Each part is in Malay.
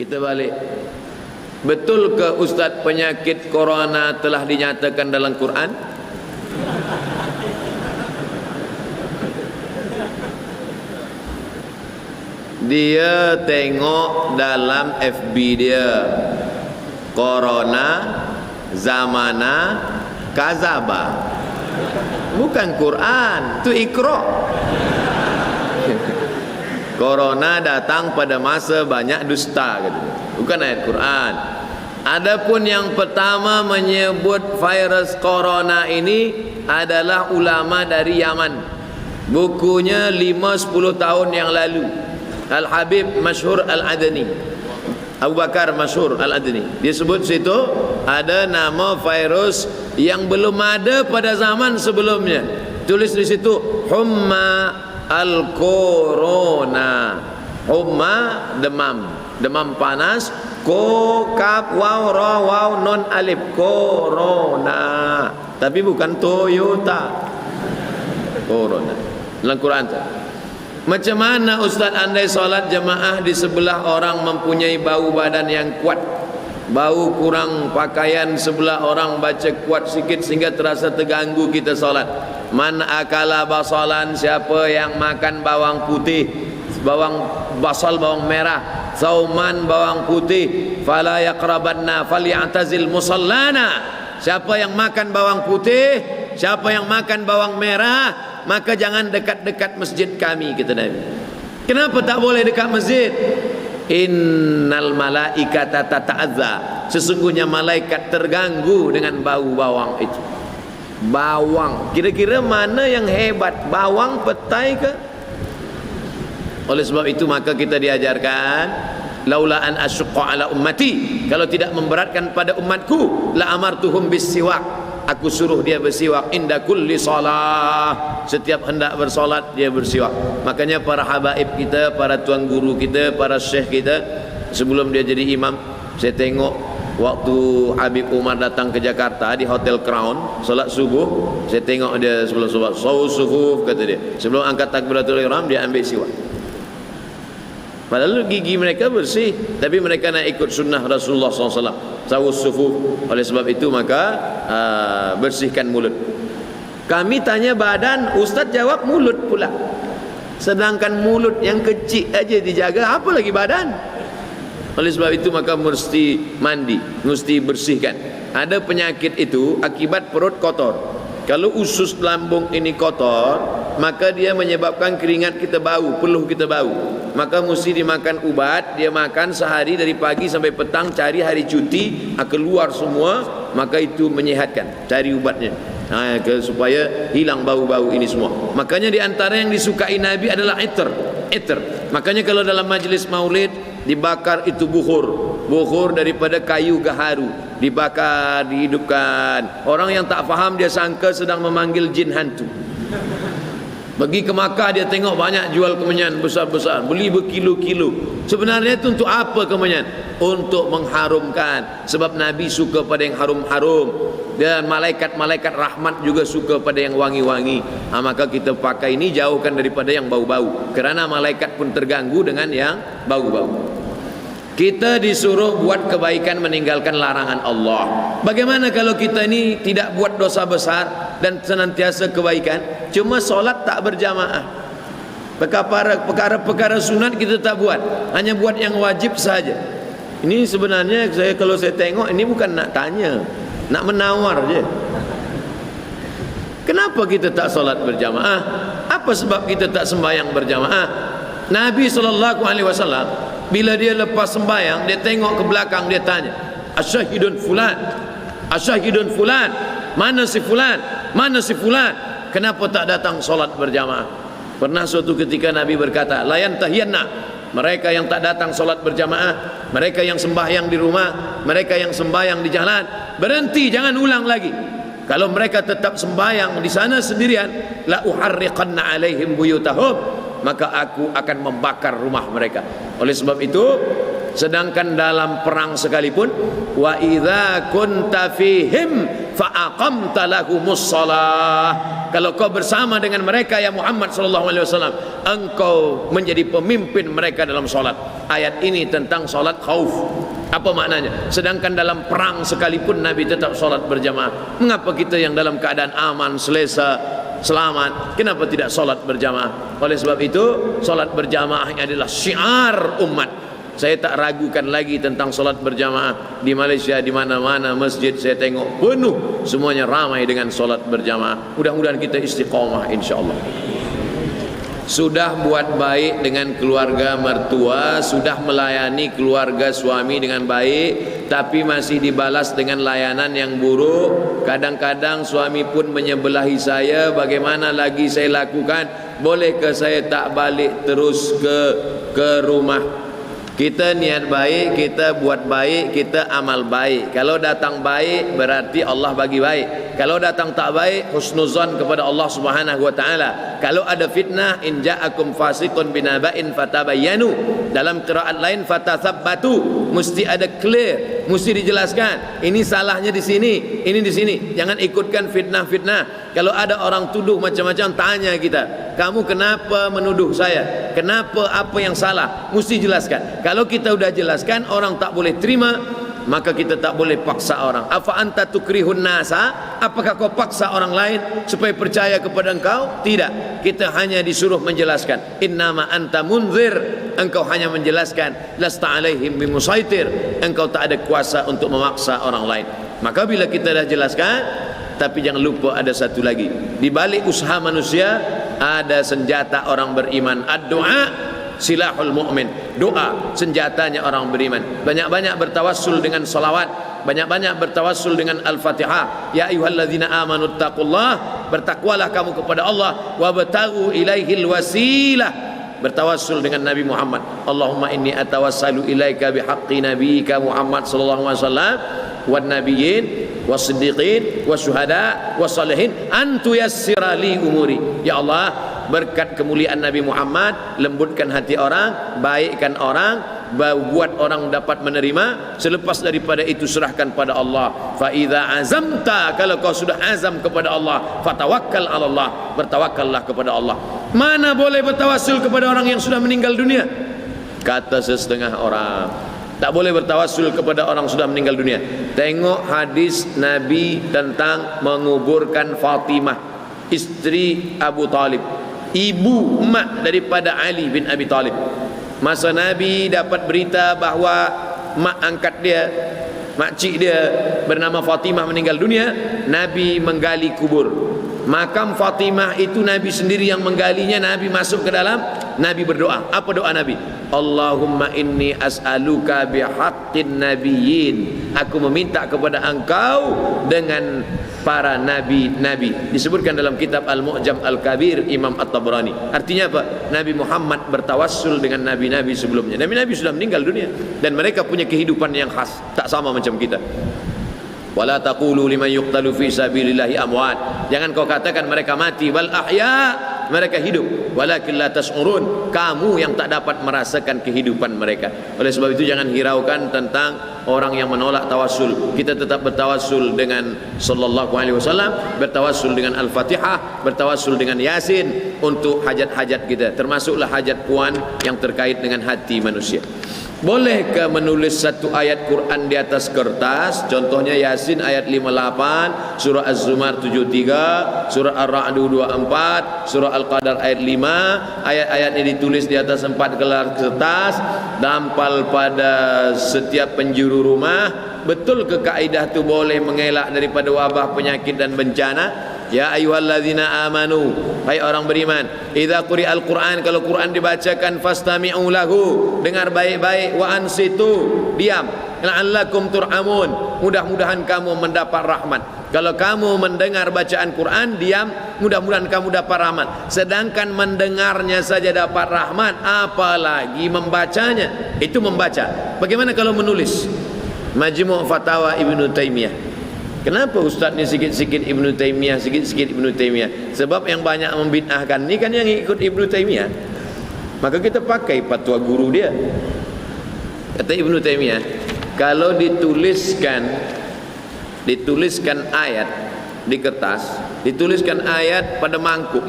Kita balik. Betul ke Ustaz penyakit corona telah dinyatakan dalam Quran? Dia tengok dalam FB dia, Corona Zamana Kazaba. Bukan Quran, itu Iqra. Corona datang pada masa banyak dusta, bukan ayat Quran. Adapun yang pertama menyebut virus corona ini adalah ulama dari Yaman. Bukunya 5-10 tahun yang lalu. Al-Habib Masyhur Al-Adani, Abu Bakar Masyhur Al-Adani, dia sebut situ ada nama virus yang belum ada pada zaman sebelumnya. Tulis di situ humma al-corona. Humma demam, demam panas. Ko kaf waw ra waw non alif, corona. Tapi bukan Toyota. Corona. Dalam Quran tu. Macam mana Ustaz andai solat jemaah di sebelah orang mempunyai bau badan yang kuat, bau kurang pakaian, sebelah orang baca kuat sikit sehingga terasa terganggu kita solat. Man akala basalan, siapa yang makan bawang putih, bawang basal, bawang merah, sauman, bawang putih, fala yaqrabanna falyatazil musallana. Siapa yang makan bawang putih, siapa yang makan bawang merah, maka jangan dekat-dekat masjid kami, kata Nabi. Kenapa tak boleh dekat masjid? Innal malaikata tata'adza, sesungguhnya malaikat terganggu dengan bau bawang itu. Bawang, kira-kira mana yang hebat, bawang petai ke? Oleh sebab itu maka kita diajarkan, laula an asyqa ala ummati, kalau tidak memberatkan pada umatku, la amartuhum bis-siwak, aku suruh dia bersiwak inda kulli salah, setiap hendak bersolat dia bersiwak. Makanya para habaib kita, para tuan guru kita, para syekh kita, sebelum dia jadi imam, saya tengok waktu Habib Umar datang ke Jakarta di Hotel Crown solat subuh, saya tengok dia sebelum solat subuh, kata dia, sebelum angkat takbiratul ihram dia ambil siwak. Padahal gigi mereka bersih, tapi mereka nak ikut sunnah Rasulullah SAW, sawus sufuf. Oleh sebab itu maka bersihkan mulut. Kami tanya badan, Ustaz jawab mulut pula. Sedangkan mulut yang kecil aja dijaga, apa lagi badan? Oleh sebab itu maka mesti mandi, mesti bersihkan. Ada penyakit itu akibat perut kotor. Kalau usus lambung ini kotor, maka dia menyebabkan keringat kita bau, peluh kita bau. Maka mesti dimakan ubat. Dia makan sehari dari pagi sampai petang, cari hari cuti, keluar semua, maka itu menyehatkan. Cari ubatnya supaya hilang bau-bau ini semua. Makanya di antara yang disukai Nabi adalah itar. Makanya kalau dalam majlis maulid dibakar itu bukhur daripada kayu gaharu, dibakar, dihidupkan. Orang yang tak faham dia sangka sedang memanggil jin hantu. Pergi ke Makkah dia tengok banyak jual kemenyan besar-besar, beli berkilo-kilo. Sebenarnya itu untuk apa kemenyan? Untuk mengharumkan. Sebab Nabi suka pada yang harum-harum, dan malaikat-malaikat rahmat juga suka pada yang wangi-wangi. Maka kita pakai ini, jauhkan daripada yang bau-bau, kerana malaikat pun terganggu dengan yang bau-bau. Kita disuruh buat kebaikan, meninggalkan larangan Allah. Bagaimana kalau kita ini tidak buat dosa besar dan senantiasa kebaikan, cuma solat tak berjamaah, perkara-perkara sunat kita tak buat, hanya buat yang wajib saja. Ini sebenarnya kalau saya tengok ini bukan nak tanya, nak menawar je. Kenapa kita tak solat berjamaah? Apa sebab kita tak sembahyang berjamaah? Nabi SAW bila dia lepas sembahyang, dia tengok ke belakang, dia tanya, asyahidun fulan, asyahidun fulan, mana si fulan, mana si fulan, kenapa tak datang solat berjamaah? Pernah suatu ketika Nabi berkata, layan tahiyanna, mereka yang tak datang solat berjamaah, mereka yang sembahyang di rumah, mereka yang sembahyang di jalan, berhenti, jangan ulang lagi. Kalau mereka tetap sembahyang di sana sendirian, la uharriqanna alaihim buyutahum, maka aku akan membakar rumah mereka. Oleh sebab itu, sedangkan dalam perang sekalipun, wa idza kunta fihim fa aqamta lahumus shalah, Kalau kau bersama dengan mereka ya Muhammad sallallahu alaihi wasallam, engkau menjadi pemimpin mereka dalam solat. Ayat ini tentang solat khauf. Apa maknanya? Sedangkan dalam perang sekalipun Nabi tetap solat berjamaah. Mengapa kita yang dalam keadaan aman, selesa, selamat, kenapa tidak solat berjamaah? Oleh sebab itu, solat berjamaah adalah syiar umat. Saya tak ragukan lagi tentang solat berjamaah di Malaysia. Di mana-mana masjid saya tengok penuh, semuanya ramai dengan solat berjamaah. Mudah-mudahan kita istiqamah insya-Allah. Sudah buat baik dengan keluarga mertua, sudah melayani keluarga suami dengan baik, tapi masih dibalas dengan layanan yang buruk. Kadang-kadang suami pun menyebelahi saya. Bagaimana lagi saya lakukan? Bolehkah saya tak balik terus ke rumah? Kita niat baik, kita buat baik, kita amal baik. Kalau datang baik berarti Allah bagi baik. Kalau datang tak baik, husnuzan kepada Allah Subhanahu wa taala. Kalau ada fitnah, in ja'akum fasiqun binaba'in fatabayyanu. Dalam qiraat lain fatathabbatu, mesti ada clear, mesti dijelaskan. Ini salahnya di sini, ini di sini. Jangan ikutkan fitnah-fitnah. Kalau ada orang tuduh macam-macam, tanya kita, kamu kenapa menuduh saya? Kenapa, apa yang salah? Mesti jelaskan. Kalau kita sudah jelaskan, orang tak boleh terima, maka kita tak boleh paksa orang. Afa anta tukrihun nasa? Apakah kau paksa orang lain supaya percaya kepada engkau? Tidak. Kita hanya disuruh menjelaskan. Innama anta munzir. Engkau hanya menjelaskan. Lasta alaihim bimusaitir. Engkau tak ada kuasa untuk memaksa orang lain. Maka bila kita dah jelaskan, tapi jangan lupa ada satu lagi. Di balik usaha manusia ada senjata orang beriman. Ad-du'a silahul mu'min. Doa senjatanya orang beriman. Banyak-banyak bertawassul dengan salawat, banyak-banyak bertawassul dengan Al-Fatihah. Ya ayyuhalladzina amanu taqullah, bertakwalah kamu kepada Allah, wabtaghu ilaihil wasilah, bertawassul dengan Nabi Muhammad. Allahumma inni atawassalu ilaika bihaqqi nabiyyika Muhammad sallallahu alaihi wasallam wan nabiyyin wasiddiqin wasyuhada wassalihin an tuyassira li umuri. Ya Allah, berkat kemuliaan Nabi Muhammad, lembutkan hati orang, baikkan orang, buat orang dapat menerima. Selepas daripada itu serahkan pada Allah. Fa idza azamta, kalau kau sudah azam kepada Allah, fatawakkal 'ala Allah, bertawakkallah kepada Allah. Mana boleh bertawassul kepada orang yang sudah meninggal dunia? Kata sesetengah orang, tak boleh bertawassul kepada orang sudah meninggal dunia. Tengok hadis Nabi tentang menguburkan Fatimah, istri Abu Talib, ibu emak daripada Ali bin Abi Talib. Masa Nabi dapat berita bahawa mak angkat dia, makcik dia bernama Fatimah meninggal dunia, Nabi menggali kubur. Makam Fatimah itu Nabi sendiri yang menggalinya. Nabi masuk ke dalam, Nabi berdoa. Apa doa Nabi? Allahumma inni as'aluka bihaqqin nabiyyin. Aku meminta kepada engkau dengan para nabi-nabi. Disebutkan dalam kitab Al-Mu'jam Al-Kabir Imam At-Tabrani. Artinya apa? Nabi Muhammad bertawassul dengan nabi-nabi sebelumnya. Nabi-nabi sudah meninggal dunia dan mereka punya kehidupan yang khas, tak sama macam kita. Wala taqulu liman yuqtalu fi sabilillahi amwat. Jangan kau katakan mereka mati, bal ahya, mereka hidup. Walakin la tash'urun, kamu yang tak dapat merasakan kehidupan mereka. Oleh sebab itu jangan hiraukan tentang orang yang menolak tawassul. Kita tetap bertawassul dengan sallallahu alaihi wasallam, bertawassul dengan Al-Fatihah, bertawassul dengan Yasin untuk hajat-hajat kita, termasuklah hajat puan yang terkait dengan hati manusia. Bolehkah menulis satu ayat Quran di atas kertas? Contohnya Yasin ayat 58, surah Az-Zumar 73, surah Ar-Ra'd 24, surah Al-Qadar ayat 5. Ayat-ayatnya ditulis di atas 4 gelar kertas, dampal pada setiap penjuru rumah. Betul ke kaidah itu boleh mengelak daripada wabah, penyakit dan bencana? Ya ayyuhalladzina amanu, hai orang beriman, idza quri'al Qur'an, kalau Quran dibacakan, fastami'u lahu, dengar baik-baik, wa ansitu, diam, la'allakum turhamun, mudah-mudahan kamu mendapat rahmat. Kalau kamu mendengar bacaan Quran, diam, mudah-mudahan kamu dapat rahmat. Sedangkan mendengarnya saja dapat rahmat, apalagi membacanya. Itu membaca. Bagaimana kalau menulis? Majmu' Fatawa Ibnu Taimiyah. Kenapa ustaz ni sikit-sikit Ibnu Taimiyah, sikit-sikit Ibnu Taimiyah? Sebab yang banyak membid'ahkan ni kan yang ikut Ibnu Taimiyah. Maka kita pakai fatwa guru dia. Kata Ibnu Taimiyah, kalau dituliskan ayat di kertas, dituliskan ayat pada mangkuk.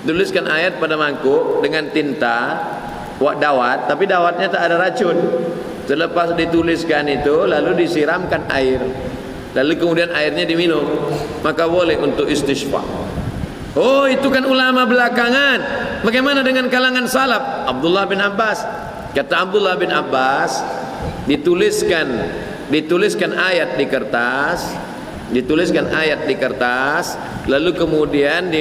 Tuliskan ayat pada mangkuk dengan tinta dawat, tapi dawatnya tak ada racun. Selepas dituliskan itu, lalu disiramkan air, lalu kemudian airnya diminum, maka boleh untuk istisqa. Oh, itu kan ulama belakangan. Bagaimana dengan kalangan salaf? Abdullah bin Abbas, kata Abdullah bin Abbas, dituliskan ayat di kertas, lalu kemudian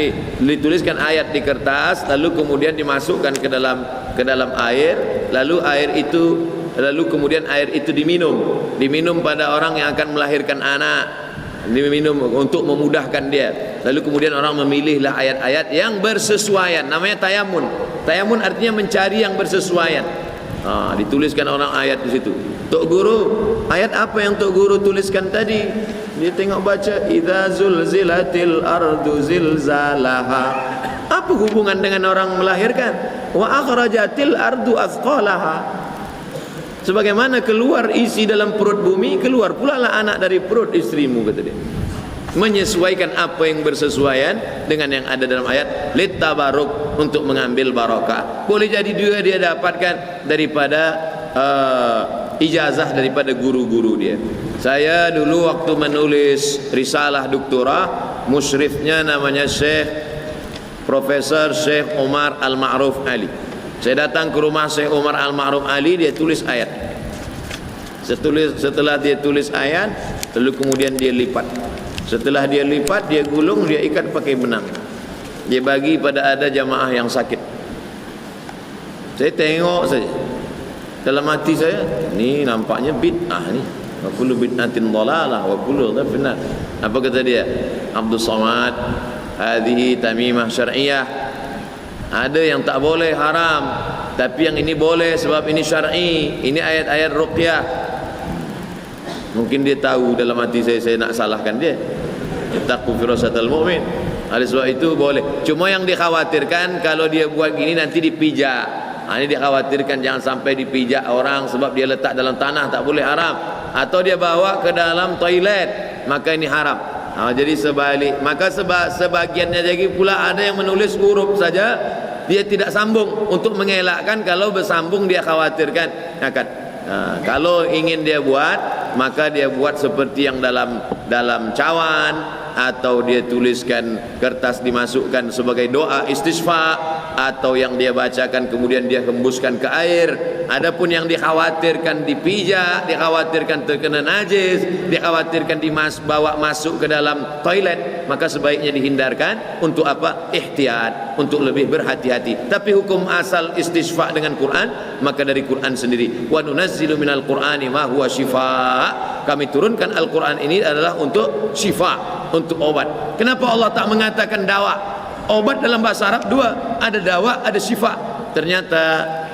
dituliskan ayat di kertas, lalu kemudian dimasukkan ke dalam air, lalu kemudian air itu diminum pada orang yang akan melahirkan anak, diminum untuk memudahkan dia. Lalu kemudian orang memilihlah ayat-ayat yang bersesuaian, namanya tayamun. Tayamun artinya mencari yang bersesuaian. Dituliskan orang ayat di situ. Tok Guru, ayat apa yang Tok Guru tuliskan tadi? Dia tengok baca, idza zulzilatil ardu zilzalaha. Apa hubungan dengan orang melahirkan? Wa akhrajatil ardu athqalaha. Sebagaimana keluar isi dalam perut bumi, keluar pula lah anak dari perut istrimu, kata dia. Menyesuaikan apa yang bersesuaian dengan yang ada dalam ayat, litabaruk, untuk mengambil barakah. Boleh jadi juga dia dapatkan daripada ijazah daripada guru-guru dia. Saya dulu waktu menulis risalah doktorah, musyrifnya namanya Profesor Syekh Omar Al-Ma'ruf Ali. Saya datang ke rumah Syekh Omar Al-Ma'ruf Ali, dia tulis ayat. Setelah dia tulis ayat, lalu kemudian dia lipat. Setelah dia lipat, dia gulung, dia ikat pakai benang. Dia bagi pada ada jamaah yang sakit. Saya tengok saja. Dalam hati saya, ni nampaknya bid'ah ni. Wa kullu bid'atin dhalalah wa kullu dhalalah. Apa kata dia? Abdul Samad, hadhihi tamimah syar'iyah. Ada yang tak boleh, haram, tapi yang ini boleh sebab ini syar'i. Ini ayat-ayat ruqyah. Mungkin dia tahu dalam hati saya nak salahkan dia. Ittaqu firasatal mu'min. Oleh sebab itu boleh. Cuma yang dikhawatirkan kalau dia buat gini nanti dipijak. Ini dikhawatirkan jangan sampai dipijak orang sebab dia letak dalam tanah, tak boleh, haram. Atau dia bawa ke dalam toilet, maka ini haram. Jadi sebalik. Maka sebagiannya lagi pula ada yang menulis huruf saja, dia tidak sambung untuk mengelakkan kalau bersambung dia khawatirkan akan. Kalau ingin dia buat, maka dia buat seperti yang dalam cawan, atau dia tuliskan kertas dimasukkan sebagai doa istisqa, atau yang dia bacakan kemudian dia hembuskan ke air. Adapun yang dikhawatirkan dipijak, dikhawatirkan terkena najis, dikhawatirkan bawa masuk ke dalam toilet, maka sebaiknya dihindarkan. Untuk apa? Ihtiyat, untuk lebih berhati-hati. Tapi hukum asal istisqa dengan Quran, maka dari Quran sendiri. Wa nunazzilu minal Qur'ani ma huwa syifaa. Kami turunkan Al-Quran ini adalah untuk syifa, untuk obat. Kenapa Allah tak mengatakan dawa? Obat dalam bahasa Arab dua, ada dawa, ada syifa. Ternyata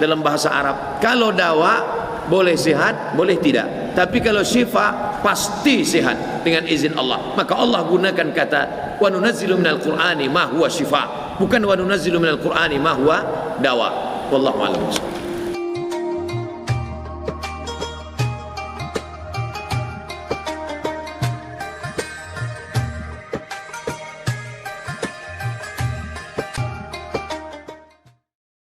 dalam bahasa Arab, kalau dawa boleh sihat, boleh tidak. Tapi kalau syifa pasti sihat dengan izin Allah. Maka Allah gunakan kata wa nunazzilu minal Qur'ani ma huwa syifa, bukan wa nunazzilu minal Qur'ani ma huwa dawa. Wallahu a'lam.